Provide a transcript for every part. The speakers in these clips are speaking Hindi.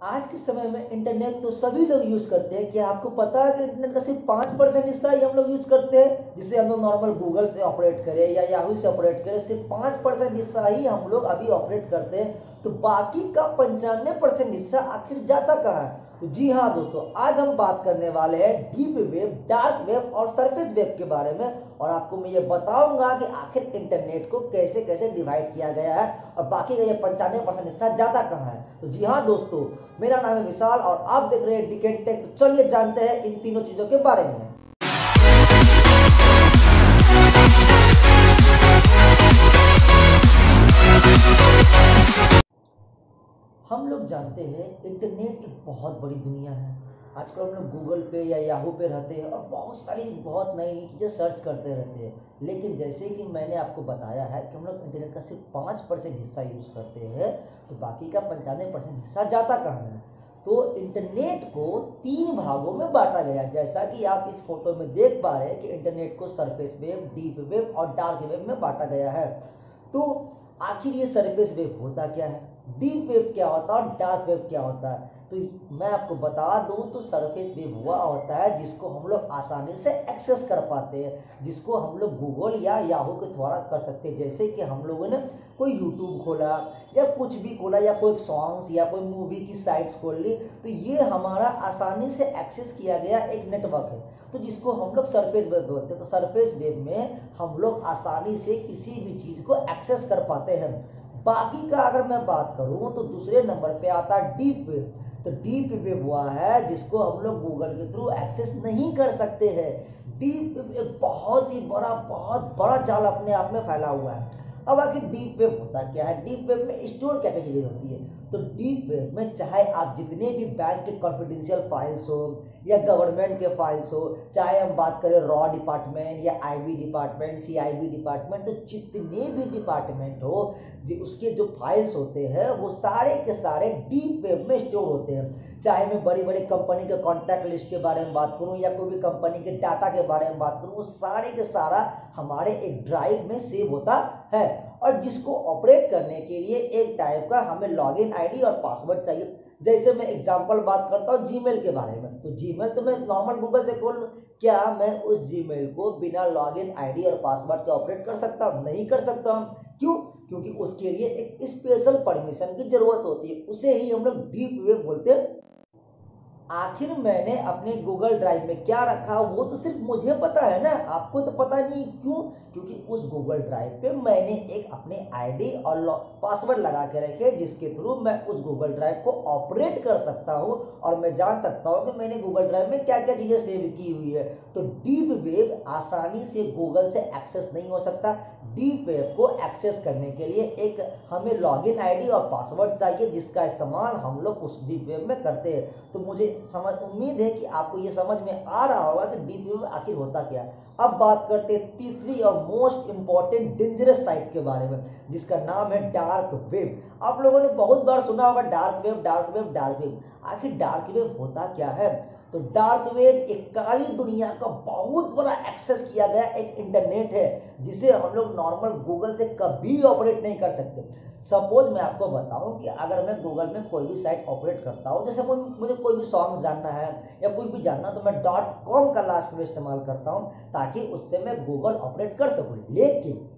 आज के समय में इंटरनेट तो सभी लोग यूज करते हैं। क्या आपको पता है कि इंटरनेट का सिर्फ 5% हिस्सा ही हम लोग यूज करते हैं, जिसे हम लोग नॉर्मल गूगल से ऑपरेट करें या याहू से ऑपरेट करें, सिर्फ 5% हिस्सा ही हम लोग अभी ऑपरेट करते हैं। तो बाकी का 95% हिस्सा आखिर जाता कहाँ है? तो जी हाँ दोस्तों, आज हम बात करने वाले हैं डीप वेब, डार्क वेब और सरफेस वेब के बारे में। और आपको मैं ये बताऊंगा कि आखिर इंटरनेट को कैसे कैसे डिवाइड किया गया है और बाकी का ये 95% हिस्सा जाता कहाँ है। तो जी हाँ दोस्तों, मेरा नाम है विशाल और आप देख रहे हैं डिकेन टेक। तो चलिए जानते हैं इन तीनों चीजों के बारे में। हम लोग जानते हैं इंटरनेट एक बहुत बड़ी दुनिया है। आजकल हम लोग गूगल पे या याहू पे रहते हैं और बहुत नई नई चीज़ें सर्च करते रहते हैं। लेकिन जैसे कि मैंने आपको बताया है कि हम लोग इंटरनेट का सिर्फ 5% हिस्सा यूज़ करते हैं, तो बाकी का 95% हिस्सा जाता कहाँ है? तो इंटरनेट को 3 भागों में बांटा गया, जैसा कि आप इस फोटो में देख पा रहे हैं कि इंटरनेट को सरफेस वेब, डीप वेब और डार्क वेब में बांटा गया है। तो आखिर ये सरफेस वेब होता क्या है, डीप वेब क्या होता है और डार्क वेब क्या होता है? तो मैं आपको बता दूं तो सरफेस वेब हुआ होता है जिसको हम लोग आसानी से एक्सेस कर पाते हैं, जिसको हम लोग गूगल या याहू के द्वारा कर सकते हैं। जैसे कि हम लोगों ने कोई यूट्यूब खोला या कुछ भी खोला या कोई सॉन्ग्स या कोई मूवी की साइट्स खोल ली, तो ये हमारा आसानी से एक्सेस किया गया एक नेटवर्क है, तो जिसको हम लोग सरफेस वेब बोलते हैं। तो सरफेस वेब में हम लोग आसानी से किसी भी चीज़ को एक्सेस कर पाते हैं। बाकी का अगर मैं बात करूं तो दूसरे नंबर पे आता है डीप वेब। तो डीप वेब हुआ है जिसको हम लोग गूगल के थ्रू एक्सेस नहीं कर सकते हैं। डीप वेब एक बहुत बड़ा जाल अपने आप में फैला हुआ है। अब आखिर डीप वेब होता क्या है, डीप वेब में स्टोर क्या क्या चीजें होती है? तो डीप वेब में चाहे आप जितने भी बैंक के कॉन्फिडेंशियल फाइल्स हो या गवर्नमेंट के फाइल्स हो, चाहे हम बात करें रॉ डिपार्टमेंट या आईबी डिपार्टमेंट, सीआईबी डिपार्टमेंट, तो जितने भी डिपार्टमेंट हो उसके जो फाइल्स होते हैं वो सारे के सारे डीप वेब में स्टोर होते हैं। चाहे मैं बड़ी बड़ी कंपनी के कॉन्टैक्ट लिस्ट के बारे में बात करूं या कोई भी कंपनी के डाटा के बारे में बात करूं, वो सारे के सारा हमारे एक ड्राइव में सेव होता है। और जिसको ऑपरेट करने के लिए एक टाइप का हमें लॉगिन आईडी और पासवर्ड चाहिए। जैसे मैं एग्जांपल बात करता हूँ जीमेल के बारे में, तो जीमेल तो मैं नॉर्मल गूगल से खोल, क्या मैं उस जीमेल को बिना लॉगिन आईडी और पासवर्ड के ऑपरेट कर सकता हूँ? नहीं कर सकता हूँ। क्यों? क्योंकि उसके लिए एक स्पेशल परमिशन की जरूरत होती है, उसे ही हम लोग डीप वेब बोलते हैं। आखिर मैंने अपने गूगल ड्राइव में क्या रखा वो तो सिर्फ मुझे पता है ना, आपको तो पता नहीं। क्यों? क्योंकि उस गूगल ड्राइव पे मैंने एक अपने आईडी और पासवर्ड लगा के रखे, जिसके थ्रू मैं उस गूगल ड्राइव को ऑपरेट कर सकता हूँ और मैं जान सकता हूँ कि मैंने गूगल ड्राइव में क्या क्या चीजें सेव की हुई है। तो डीप वेब आसानी से गूगल से एक्सेस नहीं हो सकता। डीप वेब को एक्सेस करने के लिए एक हमें लॉगिन आईडी और पासवर्ड चाहिए, जिसका इस्तेमाल हम लोग उस डीप वेब में करते हैं। तो मुझे उम्मीद है कि आपको ये समझ में आ रहा होगा कि डीप वेब आखिर होता क्या है। अब बात करते हैं तीसरी और मोस्ट इंपॉर्टेंट डेंजरस साइट के बारे में, जिसका नाम है डार्क वेब। आप लोगों ने बहुत बार सुना होगा dark web, dark web, dark web. आखिर डार्क वेब होता क्या है? तो डार्क वेब एक काली दुनिया का बहुत बड़ा एक्सेस किया गया एक इंटरनेट है, जिसे हम लोग नॉर्मल गूगल से कभी ऑपरेट नहीं कर सकते। सपोज मैं आपको बताऊं कि अगर मैं गूगल में कोई भी साइट ऑपरेट करता हूं, जैसे मुझे कोई भी सॉन्ग जानना है या कोई भी जानना, तो मैं .com का लास्ट में इस्तेमाल करता हूं ताकि उससे मैं गूगल ऑपरेट कर सकूं। लेकिन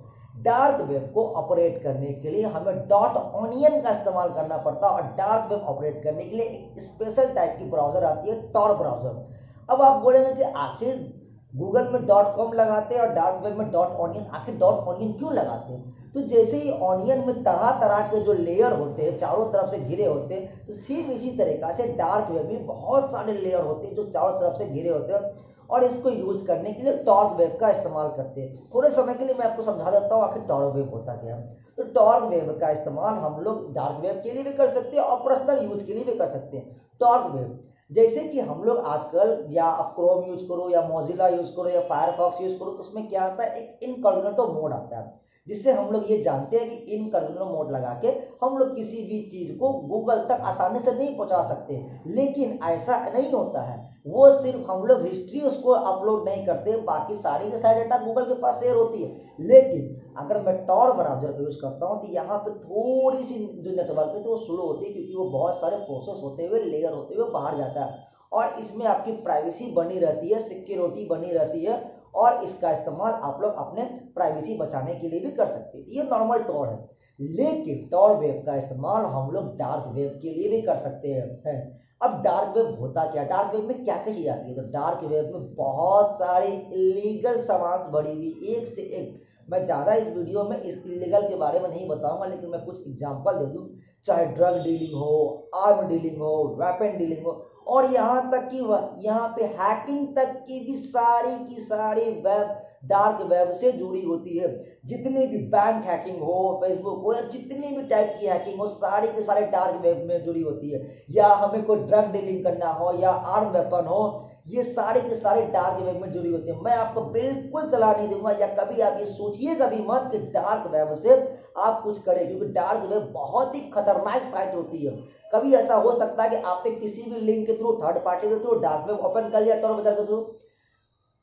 डार्क वेब को ऑपरेट करने के लिए हमें .onion का इस्तेमाल करना पड़ता है और डार्क वेब ऑपरेट करने के लिए एक स्पेशल टाइप की ब्राउजर आती है, tor ब्राउजर। अब आप बोलेंगे कि आखिर गूगल में .com लगाते हैं और डार्क वेब में .onion, आखिर .onion क्यों लगाते हैं? तो जैसे ही ऑनियन में तरह तरह के जो लेयर होते हैं चारों तरफ से घिरे होते हैं, तो सेम इसी तरीका से डार्क वेब में बहुत सारे लेयर होते हैं जो चारों तरफ से घिरे होते हैं और इसको यूज करने के लिए टॉर्क वेब का इस्तेमाल करते हैं। थोड़े समय के लिए मैं आपको समझा देता हूँ आखिर टॉर्क वेब होता क्या है। तो टॉर्क वेब का इस्तेमाल हम लोग डार्क वेब के लिए भी कर सकते हैं और पर्सनल यूज के लिए भी कर सकते हैं। टॉर्क वेब जैसे कि हम लोग आजकल या आप क्रोम यूज करो या मोजिला यूज करो या फायरफॉक्स यूज करो, तो उसमें क्या आता है, एक इनकॉग्निटो मोड आता है। जिससे हम लोग ये जानते हैं कि इनकॉग्निटो मोड लगा के हम लोग किसी भी चीज को गूगल तक आसानी से नहीं पहुंचा सकते। लेकिन ऐसा नहीं होता है, वो सिर्फ हम लोग हिस्ट्री उसको अपलोड नहीं करते, बाकी सारी के सारी डेटा गूगल के पास शेयर होती है। लेकिन अगर मैं टॉर ब्राउजर का यूज करता हूँ तो यहाँ पे थोड़ी सी जो नेटवर्क है तो वो स्लो होती है, क्योंकि वो बहुत सारे प्रोसेस होते हुए लेयर होते हुए बाहर जाता है, और इसमें आपकी प्राइवेसी बनी रहती है, सिक्योरिटी बनी रहती है, और इसका इस्तेमाल आप लोग अपने प्राइवेसी बचाने के लिए भी कर सकते हैं। ये नॉर्मल टॉर है। लेकिन टॉर वेब का इस्तेमाल हम लोग डार्क वेब के लिए भी कर सकते हैं। अब डार्क वेब होता क्या, डार्क वेब में क्या क्या चीज आती है? तो डार्क वेब में बहुत सारी इलीगल सामान भरी हुई, एक से एक। मैं ज्यादा इस वीडियो में इस इलीगल के बारे में नहीं बताऊंगा, लेकिन मैं कुछ एग्जांपल दे दूं। चाहे ड्रग डीलिंग हो, आर्म डीलिंग हो, वेपन डीलिंग हो, और यहाँ तक कि यहाँ पे हैकिंग तक की भी सारी की सारी वेब डार्क वेब से जुड़ी होती है। जितनी भी बैंक हैकिंग हो, फेसबुक हो, या जितनी भी टाइप की हैकिंग हो, सारी के सारे डार्क वेब में जुड़ी होती है। या हमें कोई ड्रग डीलिंग करना हो या आर्म वेपन हो, ये सारे के सारे डार्क वेब में जुड़ी होती है। मैं आपको बिल्कुल सलाह नहीं दूंगा, या कभी आप ये सोचिए कभी मत कि डार्क वेब से आप कुछ करें, क्योंकि डार्क वेब बहुत ही खतरनाक साइट होती है। कभी ऐसा हो सकता है कि आपने किसी भी लिंक के थ्रू, थर्ड पार्टी के थ्रू डार्क वेब ओपन कर लिया, टॉर ब्राउज़र के थ्रू,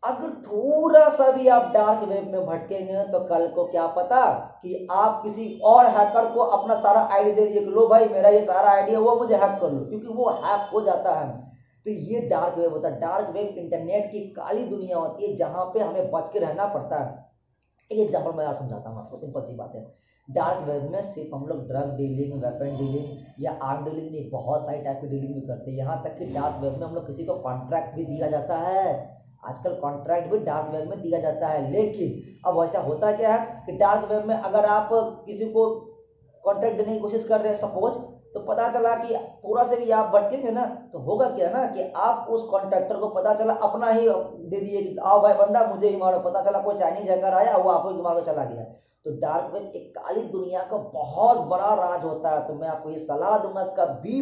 अगर थोड़ा सा भी आप डार्क वेब में भटकेंगे तो कल को क्या पता कि आप किसी और हैकर को अपना सारा आईडी दे दिए कि लो भाई मेरा ये सारा आईडी है, वो मुझे हैक कर लो, क्योंकि वो हैक हो जाता है। तो ये डार्क वेब होता है। डार्क वेब इंटरनेट की काली दुनिया होती है, जहां पे हमें बच के रहना पड़ता है। एक एग्जाम्पल मैं समझाता हूँ आपको, सिंपल सी बात है। डार्क वेब में सिर्फ हम लोग ड्रग डीलिंग, वेपन डीलिंग या आर्म डीलिंग नहीं, बहुत सारी टाइप की डीलिंग भी करते हैं। यहाँ तक कि डार्क वेब में हम लोग किसी को कॉन्ट्रैक्ट भी दिया जाता है। आजकल कॉन्ट्रैक्ट भी डार्क वेब में दिया जाता है। लेकिन अब ऐसा होता क्या है कि डार्क वेब में अगर आप किसी को कॉन्ट्रैक्ट देने की कोशिश कर रहे हैं सपोज, तो पता चला कि थोड़ा से भी आप भटकेंगे ना, तो होगा क्या ना कि आप उस कॉन्ट्रैक्टर को पता चला अपना ही दे दिए कि आओ भाई बंदा मुझे ही मारो, पता चला कोई चाइनीज हैकर आया, वो आपको ही मार के चला गया। तो डार्क वेब एक काली दुनिया का बहुत बड़ा राज होता है। तो मैं आपको ये सलाह दूंगा, कभी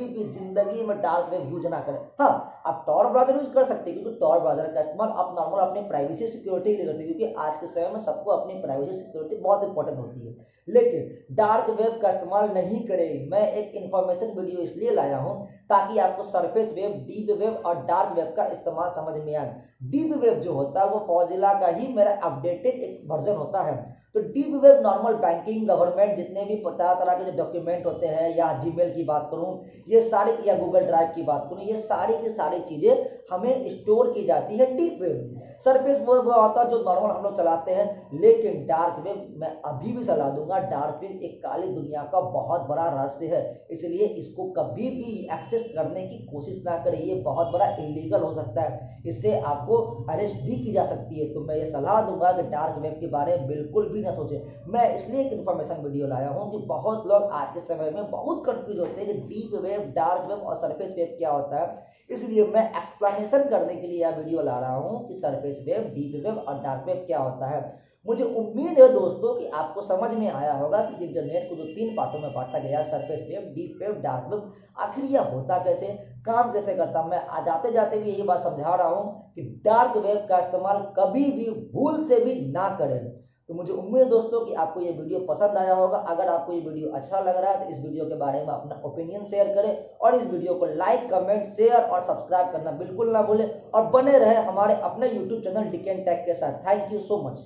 भी जिंदगी में डार्क वेब यूज ना करें। हाँ, आप टॉर ब्राउज़र यूज कर सकते हैं, क्योंकि टॉर ब्राउज़र का इस्तेमाल आप नॉर्मल अपनी प्राइवेसी सिक्योरिटी के लिए करते हैं, क्योंकि आज के समय में सबको अपनी प्राइवेसी सिक्योरिटी बहुत इंपॉर्टेंट होती है। लेकिन डार्क वेब का इस्तेमाल नहीं करें। मैं एक इंफॉर्मेशन वीडियो इसलिए लाया हूं ताकि आपको सरफेस वेब, डीप वेब और डार्क वेब का इस्तेमाल समझ में आए। डीप वेब जो होता है वो फॉजिला का ही मेरा अपडेटेड एक वर्जन होता है। तो deep web normal banking, government, जितने भी तरह के जो डॉक्यूमेंट होते हैं, या जीमेल की बात करूं, ये सारे, या गूगल ड्राइव की बात करूं, ये सारी की सारी चीजें हमें स्टोर की जाती है डीप वेब। सरफेस वेब होता है जो नॉर्मल हम लोग चलाते हैं। लेकिन डार्क वेब मैं अभी भी सलाह दूंगा, डार्क वेब एक काली दुनिया का बहुत बड़ा रहस्य है, इसलिए इसको कभी भी एक्सेस करने की कोशिश ना करें। ये बहुत बड़ा इलीगल हो सकता है, इससे आपको अरेस्ट भी की जा सकती है। तो मैं ये सलाह दूंगा कि डार्क वेब के बारे में बिल्कुल भी ना सोचें। मैं इसलिए एक इन्फॉर्मेशन वीडियो लाया हूँ कि बहुत लोग आज के समय में बहुत कंफ्यूज होते हैं कि डीप वेब, डार्क वेब और सरफेस वेब क्या होता है। इसलिए मैं एक्सप्लेनेशन करने के लिए यह वीडियो ला रहा हूँ कि सरफेस वेब, डीप वेब और डार्क वेब क्या होता है। मुझे उम्मीद है दोस्तों कि आपको समझ में आया होगा कि इंटरनेट को जो 3 पार्टों में बांटा गया, surface web, deep web, dark web, आखिर यह होता कैसे, काम कैसे करता। मैं जाते जाते भी यही बात समझा रहा हूँ कि डार्क वेब का इस्तेमाल कभी भी भूल से भी ना करें। तो मुझे उम्मीद है दोस्तों कि आपको ये वीडियो पसंद आया होगा। अगर आपको ये वीडियो अच्छा लग रहा है तो इस वीडियो के बारे में अपना ओपिनियन शेयर करें, और इस वीडियो को लाइक, कमेंट, शेयर और सब्सक्राइब करना बिल्कुल ना भूलें, और बने रहे हमारे अपने यूट्यूब चैनल डिकेन टेक के साथ। Thank you so much.